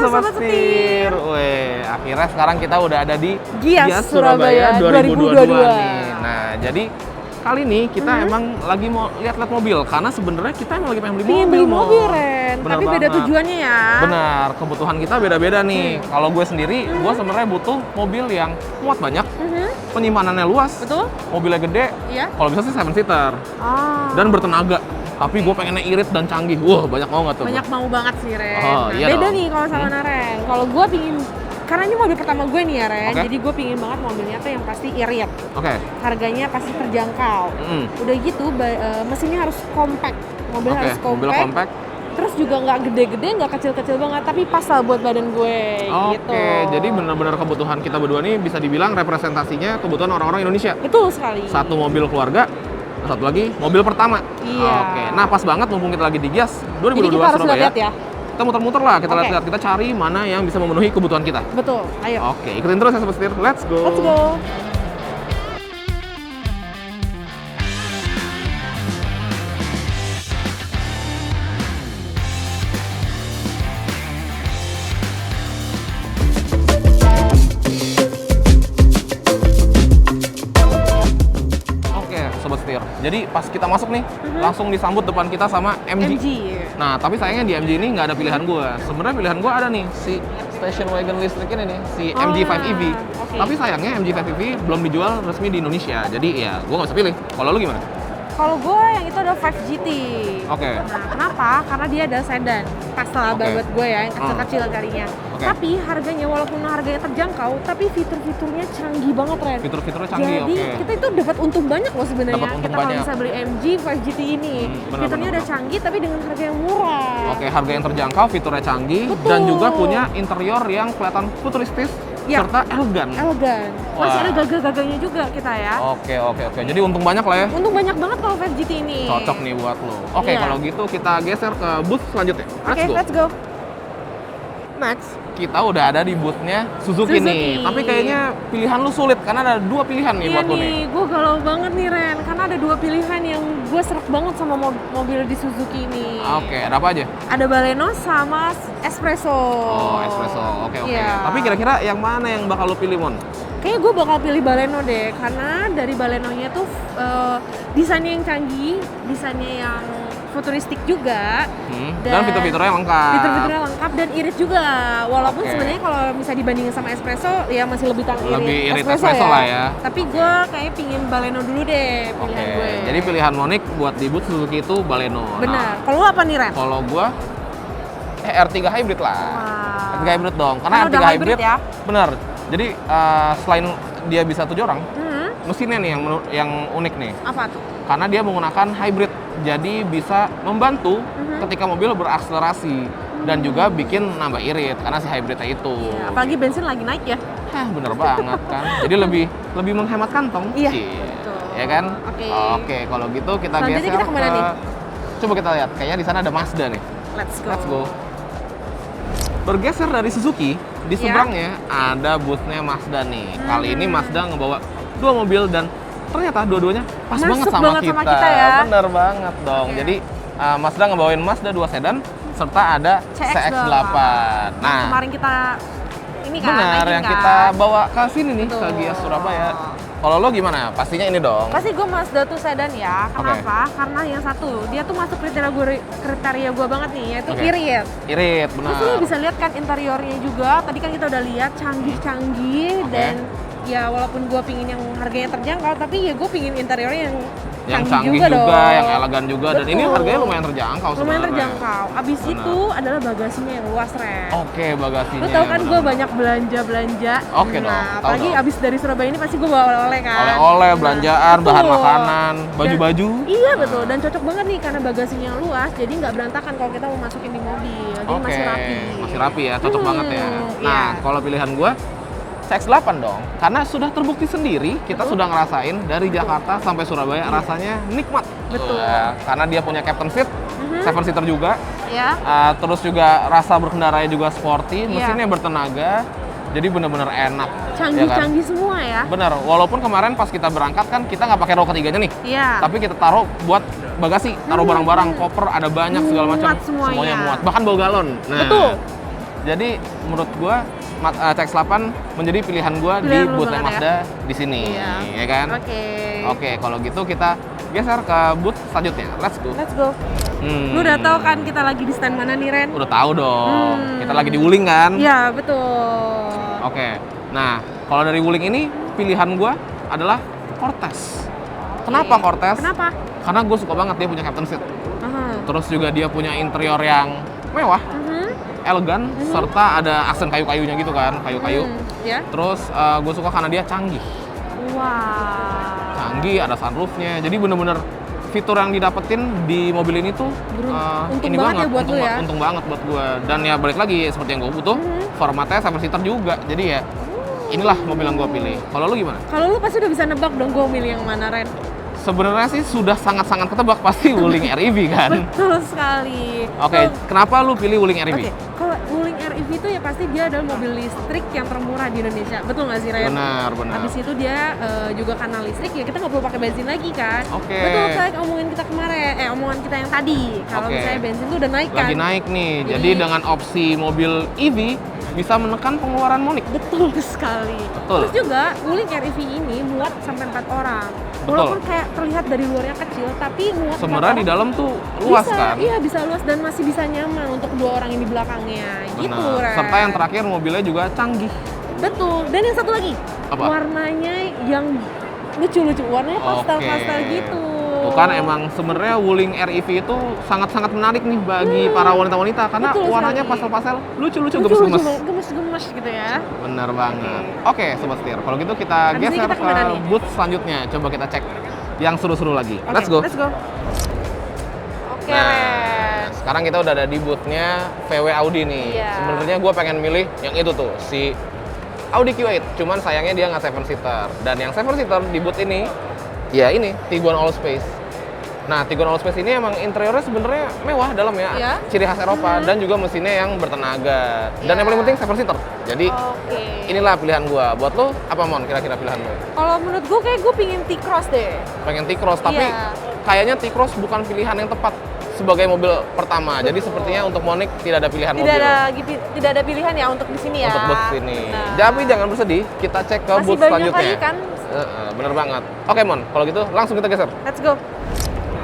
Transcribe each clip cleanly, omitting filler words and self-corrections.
Sobat Setir. Weh, akhirnya sekarang kita udah ada di Gias Surabaya 2022 nih. Nah, jadi kali ini kita emang lagi mau lihat-lihat mobil karena sebenarnya kita emang lagi pengen beli mobil, Ren. Bener Tapi beda banget. tujuannya ya. Benar, kebutuhan kita beda-beda nih. Kalau gue sendiri, gue sebenarnya butuh mobil yang muat banyak, penyimpanannya luas, Betul? mobilnya gede, Iya. kalau bisa sih 7-seater, dan bertenaga. Tapi gue pengennya irit dan canggih. Wah, banyak mau nggak tuh? Banyak mau banget sih, Ren. Oh, Nah, iya beda dong. nih kalau sama Ren. Kalau gue pingin, karena ini mobil pertama gue nih ya, Ren. Oke. Jadi gue pingin banget mobilnya tuh yang pasti irit. Oke. Harganya pasti terjangkau. Udah gitu, mesinnya harus compact. Mobil Oke, harus mobil compact. compact. Terus juga nggak gede-gede, nggak kecil-kecil banget, tapi pas lah buat badan gue. Gitu. Oke, jadi benar-benar kebutuhan kita berdua nih bisa dibilang representasinya kebutuhan orang-orang Indonesia. Betul sekali. Satu mobil keluarga, satu lagi mobil pertama. Iya. Oke, nah pas banget mumpung kita lagi di Gias 2022 Jadi kita harus Surabaya. lihat ya. Kita muter-muter lah, kita Oke. lihat-lihat, kita cari mana yang bisa memenuhi kebutuhan kita. Betul. Ayo. Oke, ikutin terus ya Sobat Setir. Let's go. Let's go. Oke, Sobat Setir. Jadi pas kita masuk nih, langsung disambut depan kita sama MG. MG. Nah, tapi sayangnya di MG ini nggak ada pilihan gue. Sebenarnya pilihan gue ada nih, si station wagon listrik ini nih, si MG5 EV. oke. Tapi sayangnya MG5 EV belum dijual resmi di Indonesia. Jadi ya, gue nggak bisa pilih. Kalau lu gimana? Kalau gue yang itu ada 5GT. Oke. Nah, kenapa? Karena dia ada sedan. Pas lah Oke. buat gue ya, yang kecil-kecil kalinya. Oke. Tapi harganya, walaupun harganya terjangkau, tapi fitur-fiturnya canggih banget, Ren. Fitur-fiturnya canggih, Jadi oke. kita itu dapat untung banyak loh sebenarnya. Dapat untung Kita kalau banyak. bisa beli MG 5GT ini. benar, Fiturnya benar, udah canggih, tapi dengan harga yang murah. Oke, harga yang terjangkau, fiturnya canggih, Betul. dan juga punya interior yang kelihatan futuristis Ya. serta elegan. Elegan. Masih Wah. ada gagah-gagahnya juga kita ya. Oke. Jadi untung banyak lah ya. Untung banyak banget kalau 5GT ini. Cocok nih buat lo. Oke, Iya. kalau gitu kita geser ke booth selanjutnya. Oke, let's go. Max, Kita udah ada di boothnya Suzuki nih. Suzuki. Tapi kayaknya pilihan lu sulit karena ada dua pilihan nih iya buat lu nih. nih, gue galau banget nih Ren, karena ada dua pilihan yang gue seret banget sama mobil di Suzuki ini. Oke, ada apa aja? Ada Baleno sama Espresso. Oh, espresso. Oke. Iya. Tapi kira-kira yang mana yang bakal lu pilih, Mon? Kayaknya gue bakal pilih Baleno deh, karena dari Balenonya tuh desainnya yang canggih, desainnya yang futuristik juga. Dan fitur-fiturnya lengkap. Fitur-fiturnya lengkap dan irit juga. Walaupun Oke. sebenarnya kalau misalnya dibandingin sama Espresso, ya masih lebih Lebih irit Espresso lah ya. Tapi gue kayak pingin Baleno dulu deh Oke. pilihan gue. Jadi pilihan Monik buat di booth Suzuki itu Baleno. Benar. Nah, Kalau lu apa nih Ren? kalau gua R3 hybrid lah. Wah. R3 hybrid dong. Karena Karena R3 udah hybrid hybrid ya. benar. Jadi selain dia bisa 7 orang, Hmm, mesinnya nih yang unik nih. apa tuh? Karena dia menggunakan hybrid. Jadi bisa membantu ketika mobil berakselerasi dan juga bikin nambah irit karena si hybridnya itu. Ya, apalagi bensin lagi naik ya. Hah, bener banget kan. Jadi lebih menghemat kantong. Iya, Cie. betul. Ya kan? Oke. Oke, kalau gitu kita Selanjutnya geser kita kemana ke nih? Coba kita lihat. Kayaknya di sana ada Mazda nih. Let's go. Let's go. Bergeser dari Suzuki, di Iya. seberangnya ada boothnya Mazda nih. Kali ini Mazda ngebawa dua mobil dan ternyata dua-duanya pas Masuk banget sama banget kita. sama kita ya. Bener banget dong. Iya. Jadi Mazda ngebawain Mazda 2 sedan serta ada CX-8. Nah, kemarin kita ini kan benar naikin yang kan? kita bawa ke sini nih Betul. ke Gias Surabaya. Kalau lo gimana? Pastinya ini dong. Pasti gue Mazda tuh sedan ya. Kenapa? Karena yang satu, dia tuh masuk kriteria gue banget nih, yaitu Oke. irit. Irit, benar. Terus lo bisa lihat kan interiornya juga. Tadi kan kita udah lihat canggih-canggih Oke. dan ya walaupun gue pingin yang harganya terjangkau, tapi ya gue pingin interiornya yang canggih juga, juga, dong. yang elegan juga, dan ini Betul. harganya lumayan terjangkau Lumayan sebenarnya. terjangkau. Abis Benar. itu adalah bagasinya yang luas, Ren. Oke, bagasinya. Lo tau kan gue benar-benar. banyak belanja. Oke dong, Nah, tahu apalagi dong. abis dari Surabaya ini pasti gue bawa oleh-oleh kan. Oleh-oleh, belanjaan, Betul. bahan makanan, baju-baju. Iya betul, dan cocok banget nih karena bagasinya luas, jadi nggak berantakan kalau kita mau masukin di mobil. Jadi Oke, masih rapi. masih rapi ya, cocok banget ya. Nah, iya. kalau pilihan gue CX-8 dong, karena sudah terbukti sendiri, kita sudah ngerasain dari Jakarta sampai Surabaya rasanya nikmat. Betul. Karena dia punya captain seat, 7-seater juga, Ya, terus juga rasa berkendaranya juga sporty, Iya. mesinnya bertenaga, jadi bener-bener enak. canggih-canggih semua ya. Bener, walaupun kemarin pas kita berangkat kan kita nggak pakai row ketiganya nih, Iya. tapi kita taruh buat bagasi, taruh barang-barang, koper, ada banyak segala macam, Muat semuanya. muat, bahkan bawa galon. Nah, Betul. Jadi menurut gua CX-8 menjadi pilihan gua di Pilihan lu booth banget Mazda di sini, Iya. ya kan? Oke. Oke, kalau gitu kita geser ke booth selanjutnya. Let's go. Let's go. Lu udah tahu kan kita lagi di stand mana nih, Ren? Udah tahu dong. Hmm. Kita lagi di Wuling kan? Iya, betul. Oke. Nah, kalau dari Wuling ini pilihan gua adalah Cortez. Kenapa Oke. Cortez? Kenapa? Karena gue suka banget dia punya captain seat. Aha. Terus juga dia punya interior yang mewah, elegan, serta ada aksen kayu-kayunya gitu kan, kayu-kayu. Ya. Terus gue suka karena dia canggih. Wah. Canggih, ada sunroofnya. Jadi bener-bener fitur yang didapetin di mobil ini tuh Untung ini banget ya buat untung, lu ya. untung banget buat gue. Dan ya balik lagi seperti yang gue butuh, formatnya 7-seater juga. Jadi ya inilah mobil yang gue pilih. Kalau lu gimana? Kalau lu pasti udah bisa nebak dong gue milih yang mana, Ren. Sebenarnya sih sudah sangat-sangat ketebak pasti Wuling REV kan. Betul sekali. Oke, kenapa lu pilih Wuling REV? Oke, kalau Wuling REV itu ya pasti dia adalah mobil listrik yang termurah di Indonesia. Betul nggak sih, Ren? Benar. Habis itu dia juga karena listrik ya kita nggak perlu pakai bensin lagi kan. Oke. Betul kayak omongan kita kemarin, omongan kita yang tadi. Kalau Oke. misalnya bensin tuh udah naik kan. Lagi naik nih. Jadi Jadi- dengan opsi mobil EV bisa menekan pengeluaran monik. Betul sekali. Betul. Terus juga Wuling REV ini muat sampai 4 orang. Betul. Walaupun kayak terlihat dari luarnya kecil, tapi muat 4 Sebenarnya orang di dalam tuh luas bisa, kan. Iya, bisa luas dan masih bisa nyaman untuk 2 orang ini di belakangnya. Gitu, Benar. Ren. Serta yang terakhir mobilnya juga canggih. Betul. Dan yang satu lagi, Apa? warnanya yang lucu-lucu, warnanya pastel-pastel Oke. gitu. Tuh kan emang sebenarnya Wuling REV itu sangat-sangat menarik nih bagi para wanita-wanita karena Betul warnanya sekali. pastel-pastel, lucu-lucu, Lucu-lucu, gemes-gemes. gemes-gemes gitu ya. Bener banget. Oke, Sobat Setir. Kalau gitu kita Habis ini geser kita ke kemana nih? booth selanjutnya. Coba kita cek yang seru-seru lagi. Oke, Let's go. Let's go. Oke, Nah, Ren. sekarang kita udah ada di boothnya VW Audi nih. Iya. Sebenarnya gue pengen milih yang itu tuh, si Audi Q8. Cuman sayangnya dia nggak 7-seater. Dan yang 7-seater di booth ini, ya ini, Tiguan Allspace. Nah, Tiguan Allspace ini emang interiornya sebenarnya mewah dalamnya, Iya. ciri khas Eropa, dan juga mesinnya yang bertenaga. Dan Iya. yang paling penting 7-seater. Jadi, Oke. inilah pilihan gue. Buat lo, apa Mon kira-kira pilihan lo? Kalau menurut gue kayak gue pingin T-Cross deh. Pengen T-Cross, tapi Iya. kayaknya T-Cross bukan pilihan yang tepat sebagai mobil pertama. Jadi sepertinya untuk Monik tidak ada pilihan Tidak mobil. ada tidak ada pilihan ya untuk di sini ya. Untuk booth sini. Nah. Tapi jangan bersedih, kita cek ke Masih booth banyak selanjutnya. lagi kan? Bener banget. Oke Mon, kalau gitu langsung kita geser. Let's go.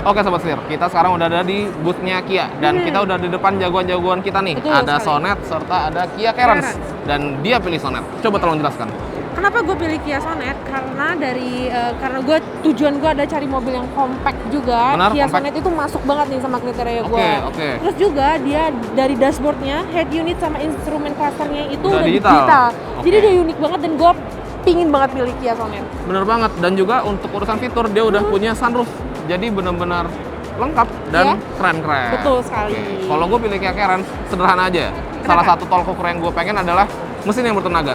Oke Sobat Setir, kita sekarang udah ada di boothnya Kia. Dan kita udah di depan jagoan-jagoan kita nih. Betul Ada sekali. Sonet serta ada Kia Carens. Carens. Dan dia pilih Sonet. Coba tolong jelaskan. Kenapa gue pilih Kia Sonet? Karena tujuan gue ada cari mobil yang compact juga. Benar, Kia compact. Sonet itu masuk banget nih sama kriteria gue. Oke. Terus juga dia dari dashboardnya, head unit sama instrumen clusternya itu Udah udah digital. Jadi Oke. dia unik banget dan gue pingin banget pilih Kia Sonet. Bener banget. Dan juga untuk urusan fitur, dia udah punya sunroof. Jadi bener-bener lengkap dan Iya. keren-keren. Betul sekali. Oke. Kalau gue pilih Kia Carens, sederhana aja. Salah satu tol ukur yang gue pengen adalah mesin yang bertenaga.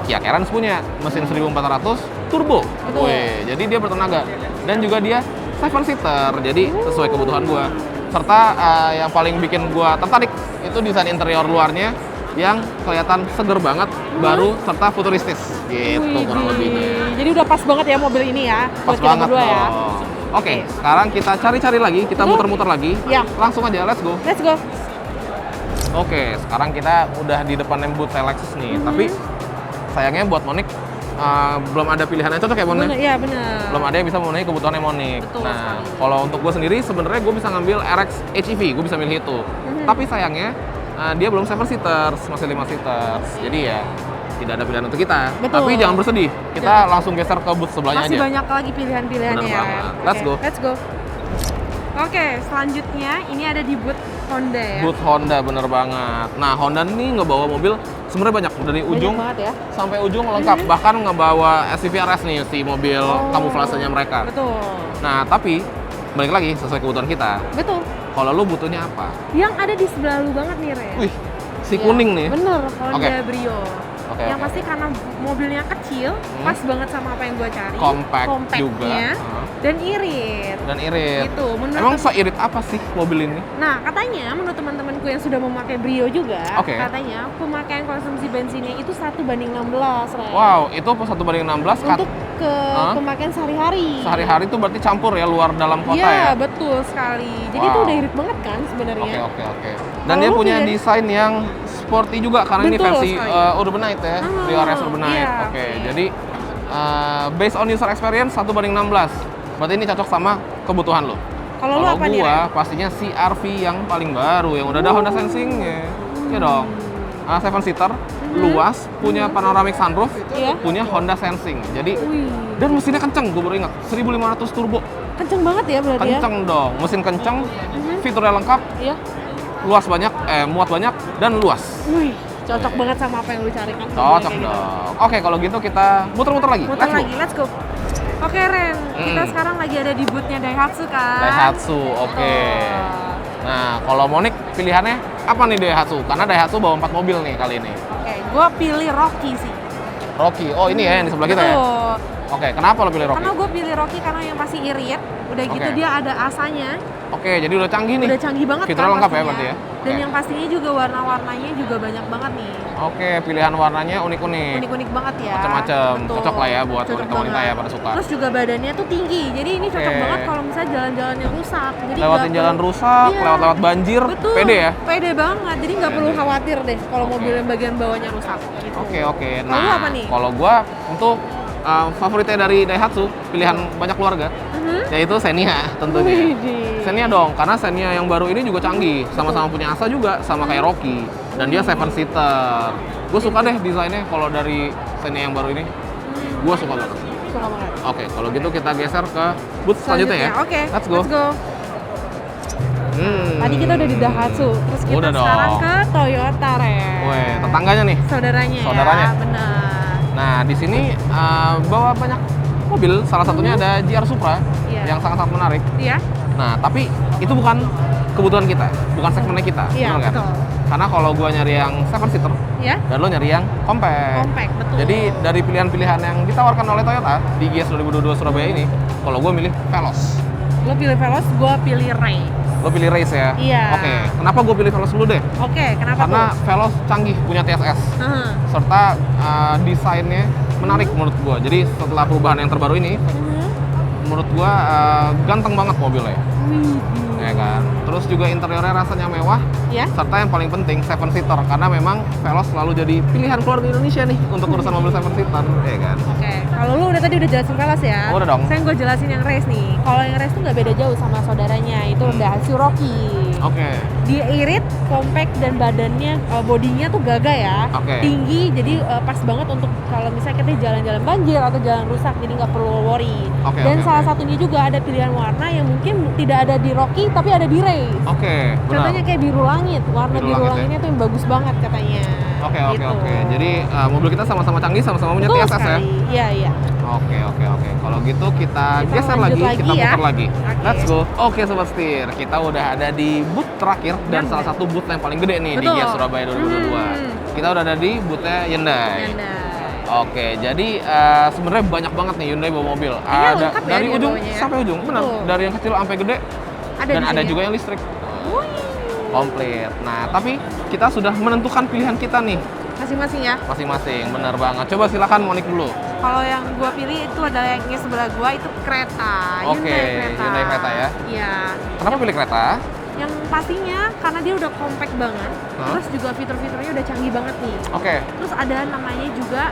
Kia Carens punya mesin 1400 turbo. Betul. Wih, jadi dia bertenaga. Dan juga dia 7-seater, jadi sesuai kebutuhan gue. Serta yang paling bikin gue tertarik itu desain interior luarnya yang kelihatan seger banget, baru serta futuristis. Gitu Wih, kurang lebihnya. Jadi udah pas banget ya mobil ini ya. Pas buat kita banget berdua ya. dong. Oke, sekarang kita cari-cari lagi, kita Betul. muter-muter lagi. Ya. Langsung aja, let's go. Let's go. Oke, sekarang kita udah di depan booth Lexus nih. Tapi sayangnya buat Monik belum ada pilihan yang cocok ya Mon. Bener, iya bener. Belum ada yang bisa memenuhi kebutuhannya Monik. Betul Nah, sekali. kalau untuk gue sendiri sebenarnya gue bisa ngambil RX HEV, gue bisa milih itu. Tapi sayangnya dia belum 7-seaters, masih 5-seaters. Jadi ya tidak ada pilihan untuk kita. Betul. Tapi jangan bersedih, kita langsung geser ke booth sebelahnya Masih aja. banyak lagi pilihan-pilihannya Bener ya. banget. Oke, Let's go. Let's go. Oke, selanjutnya ini ada di booth Honda ya. Booth Honda, bener banget. Nah, Honda ini ngebawa mobil sebenarnya banyak dari ujung Banyak banget ya. sampai ujung lengkap. Bahkan ngebawa SUV RS nih si mobil kamuflasenya mereka. Betul. Nah, tapi balik lagi sesuai kebutuhan kita. Betul. Kalau lu butuhnya apa? Yang ada di sebelah lu banget nih, Ren. Wih, si Ya, kuning nih. Bener, Honda Oke. Brio. Oke, Yang oke. pasti karena mobilnya kecil, pas banget sama apa yang gue cari. Compact Compactnya, juga. dan irit. Dan irit. Gitu, menurut Emang tem- seirit apa sih mobil ini? Nah, katanya menurut teman-temanku yang sudah memakai Brio juga, Oke. katanya pemakaian konsumsi bensinnya itu 1:16, Ren. Wow, itu 1/16 Untuk ke Hah? pemakaian sehari-hari. sehari-hari itu berarti campur ya luar dalam kota Iya, ya? betul sekali. Jadi itu Wow. udah irit banget kan sebenarnya. Oke. Dan Kalau dia lu punya pilih- desain yang sporty juga karena ini Betul versi sekali. Urbanite ya, Ah, Rio RS Urbanite. iya, Oke, oke. jadi based on user experience 1:16. Berarti ini cocok sama kebutuhan lo. Kalau lu apa nih, gua Ren? pastinya CR-V yang paling baru yang udah ada Honda Sensing-nya. Iya dong. 7 seater, luas, punya panoramic sunroof, Iya. punya Honda Sensing. Jadi Wih, dan mesinnya kenceng, gue baru ingat 1500 turbo. kenceng banget ya berarti ya? Kenceng dong, mesin kenceng, fiturnya lengkap, Iya. luas banyak, muat banyak dan luas. Wih, cocok banget sama apa yang lu cari kan? Cocok Kayak gitu. dong. Oke, kalau gitu kita muter-muter lagi. Muter Let's go. lagi, let's go. Oke Ren, kita Hmm. sekarang lagi ada di booth-nya Daihatsu kan? Daihatsu, oke. Tuh. Nah, kalau Monik pilihannya apa nih Daihatsu? Karena Daihatsu bawa 4 mobil nih kali ini. Oke, gua pilih Rocky sih. Rocky, oh ini ya yang di sebelah kita ya? Betul. Oke, kenapa lo pilih Rocky? Karena gue pilih Rocky karena yang pasti irit, udah gitu Oke. dia ada asanya, Oke, jadi udah canggih nih. udah canggih banget Fiturnya kan lengkap ya pastinya. berarti ya? Dan Oke. yang pastinya juga warna-warnanya juga banyak banget nih, Oke, pilihan warnanya unik-unik. unik-unik banget ya. Macem-macem. Betul. Cocok lah ya buat Cocok wanita-wanita banget. ya pada suka. Terus juga badannya tuh tinggi, jadi ini cocok Oke. banget kalau misalnya jalan-jalan yang rusak. Jadi Lewatin nggak jalan perlu- rusak, Iya. lewat-lewat banjir, Betul. pede ya? Pede banget, jadi nggak perlu Pede. khawatir deh kalau Oke. mobil yang bagian bawahnya rusak. Gitu. Oke. Kalau lu apa nih? Kalau gua untuk favoritnya dari Daihatsu, pilihan banyak keluarga, yaitu Xenia tentunya. Widih. Xenia dong, karena Xenia yang baru ini juga canggih, sama-sama punya asa juga, sama kayak Rocky. Dan dia 7 seater. Gue suka deh desainnya kalau dari Xenia yang baru ini. Gue suka banget. Suka banget. Oke, kalau gitu kita geser ke booth selanjutnya ya. Oke, Let's go. Tadi kita udah di Daihatsu, terus kita Udah dong. sekarang ke Toyota Ren. Weh, tetangganya nih. Saudaranya, Saudaranya. ya, benar. Nah, di sini bawa banyak mobil, salah satunya ada GR Supra Iya. yang sangat-sangat menarik. Iya, Nah, tapi itu bukan kebutuhan kita, bukan segmennya kita, iya, benar kan? betul. Karena kalau gua nyari yang 7 seater Ya, dan lo nyari yang compact. compact, betul. Jadi dari pilihan-pilihan yang ditawarkan oleh Toyota di GS 2022 Surabaya ini, kalau gue milih Veloz. lo pilih Veloz, gua pilih Ray. Lo pilih Race ya? Iya. Oke, kenapa gue pilih Veloz dulu deh? Oke, kenapa Karena tuh? Veloz canggih, punya TSS, Heeh. serta desainnya menarik menurut gue. Jadi setelah perubahan yang terbaru ini, menurut gue ganteng banget mobilnya. Widih. Ya kan? Terus juga interiornya rasanya mewah, Ya, serta yang paling penting 7 seater, karena memang Veloz selalu jadi pilihan keluarga Indonesia nih untuk urusan mobil 7 seater, ya kan? oke. Kalau lu tadi udah jelasin Veloz ya? Udah dong. Sekarang gue jelasin yang Race nih. Kalau yang Race tuh nggak beda jauh sama saudaranya, itu Daihatsu Rocky. Oke. Dia irit, compact, dan badannya, bodinya tuh gagah ya, Oke. tinggi, jadi pas banget untuk kalau misalnya kita jalan-jalan banjir atau jalan rusak, jadi nggak perlu worry. Oke, Dan oke, salah oke. satunya juga ada pilihan warna yang mungkin tidak ada di Rocky, tapi ada di Race. Oke, benar. Contohnya kayak biru langit, warna Biru biru, langit ya? langitnya tuh yang bagus banget katanya. Oke. Gitu. Jadi mobil kita sama-sama canggih, sama-sama punya Betul TSS ya. sekali. Iya, iya. Oke. Kalau gitu kita Kita geser lanjut lagi, lagi kita ya. putar lagi. Oke. Let's go. Oke Sobat Setir, kita udah ada di booth terakhir dan Hyundai. salah satu booth yang paling gede nih di Betul. GIAS Surabaya 2022. Kita udah ada di boothnya Hyundai. Hyundai. Oke, jadi sebenarnya banyak banget nih Hyundai bawa mobil. Kayaknya Ada lengkap ya dari dia ujung bawanya ya. sampai ujung, benar. Betul. Dari yang kecil sampai gede. Ada Dan di ada sini. juga yang listrik. Wih. Komplit. Nah, tapi kita sudah menentukan pilihan kita nih Masing-masing ya. masing-masing. Benar banget. Coba silakan Monik dulu. Kalau yang gua pilih itu adalah yang sebelah gua itu kereta. Oke, Hyundai Hyundai Creta ya. Iya. Kenapa pilih kereta? Yang pastinya karena dia udah compact banget. Hah? Terus juga fitur-fiturnya udah canggih banget nih. Oke. Terus ada namanya juga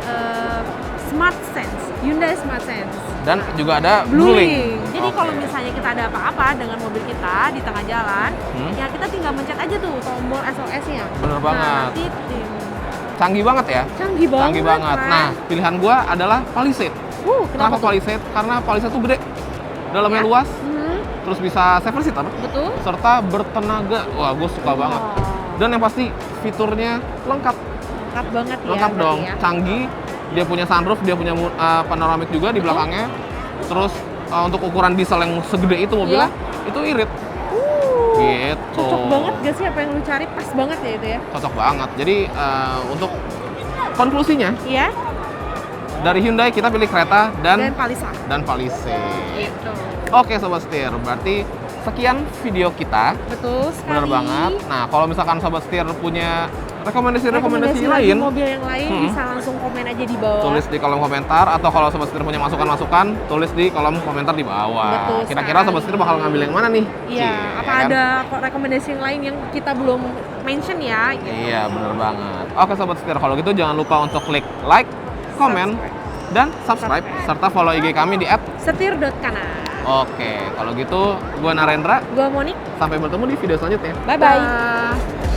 Smart Sense. Hyundai Smart Sense. Dan juga ada Blue Bluelink. Link. Jadi Oke. kalau misalnya kita ada apa-apa dengan mobil kita di tengah jalan, ya kita tinggal mencet aja tuh tombol SOS-nya. Bener Nah, banget. nanti Canggih banget ya. canggih banget. Canggih banget. Ren. Nah, pilihan gua adalah Palisade. Kenapa tuh? Palisade? Karena Palisade tuh gede. Dalamnya Ya. luas, Mhm, terus bisa 7 seater, betul. serta bertenaga. Wah, gue suka banget. Wow. Dan yang pasti fiturnya lengkap. Lengkap banget ya. Lengkap berarti dong, ya. canggih. Dia punya sunroof, dia punya panoramic juga di belakangnya. Terus untuk ukuran diesel yang segede itu mobilnya, itu irit. Gitu. Cocok banget gak sih apa yang lu cari? Pas banget ya itu ya. Cocok banget. Jadi untuk konklusinya Iya. dari Hyundai kita pilih kereta Dan dan Palisade. Palisade. Gitu. Oke Sobat Setir, berarti sekian video kita. Betul sekali. Bener banget. Nah, kalau misalkan Sobat Setir punya rekomendasi lagi lain, mobil yang lain bisa langsung komen aja di bawah. tulis di kolom komentar, atau kalau Sobat Setir punya masukan-masukan, tulis di kolom komentar di bawah. Betul Kira-kira sekali. Sobat Setir bakal ngambil yang mana nih? Iya, Cie, apa ya kan? ada rekomendasi yang lain yang kita belum mention ya? Gitu. Iya, bener banget. Oke Sobat Setir, kalau gitu jangan lupa untuk klik like, komen, dan subscribe, serta follow IG kami di @setir.kanan. Oke, kalau gitu gue Narendra, Gua Monik. sampai bertemu di video selanjutnya. Bye-bye. Dah.